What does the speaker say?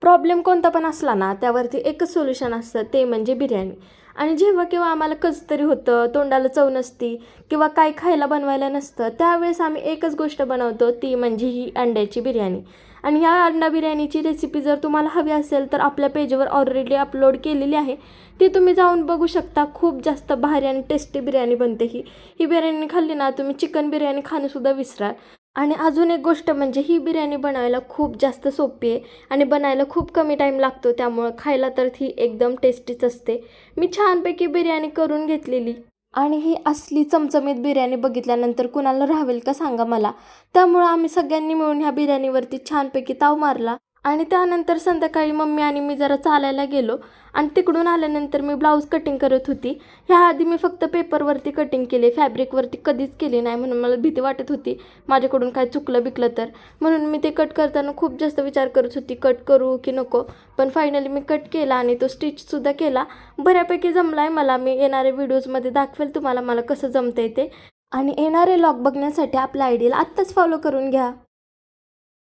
Problem कोणता पण असला ना त्यावरती एकच सोल्युशन असतं, ते म्हणजे बिर्याणी. आणि जेव्हा केव्हा आम्हाला कसं तरी होतं, तोंडाला चव नसती किंवा काय खायला बनवायला नसतं, त्यावेळेस आम्ही एकच गोष्ट बनवतो, ती म्हणजे ही अंड्याची बिर्याणी. आणि या अंडा बिर्याणीची रेसिपी जर तुम्हाला हवी असेल तर आपल्या पेजवर ऑलरेडी अपलोड केलेली आहे, ती तुम्ही जाऊन बघू शकता. खूप जास्त भारी आणि टेस्टी बिर्याणी बनते ही. ही बिर्याणी खाल्ली ना तुम्ही चिकन बिर्याणी खाणंसुद्धा विसराल. आणि अजून एक गोष्ट म्हणजे ही बिर्याणी बनवायला खूप जास्त सोपी आहे आणि बनायला खूप कमी टाईम लागतो, त्यामुळं खायला तर ती एकदम टेस्टीच असते. मी छानपैकी बिर्याणी करून घेतलेली आणि ही असली चमचमीत बिर्याणी बघितल्यानंतर कुणाला राहावेल का सांगा मला. त्यामुळं आम्ही सगळ्यांनी मिळून ह्या बिर्याणीवरती छानपैकी ताव मारला आणि त्यानंतर संध्याकाळी मम्मी आणि मी जरा चालायला गेलो आणि तिकडून आल्यानंतर मी ब्लाऊज कटिंग करत होती. ह्याआधी मी फक्त पेपरवरती कटिंग केले, फॅब्रिकवरती कधीच केली नाही, म्हणून मला भीती वाटत होती माझ्याकडून काय चुकलं बिकलं तर. म्हणून मी ते कट करताना खूप जास्त विचार करत होती, कट करू की नको. पण फायनली मी कट केला आणि तो स्टिचसुद्धा केला. बऱ्यापैकी जमला आहे मला. मी येणाऱ्या व्हिडिओजमध्ये दाखवेल तुम्हाला मला कसं जमतंय ते. आणि येणारे व्लॉग बघण्यासाठी आपल्या आयडीला आत्ताच फॉलो करून घ्या.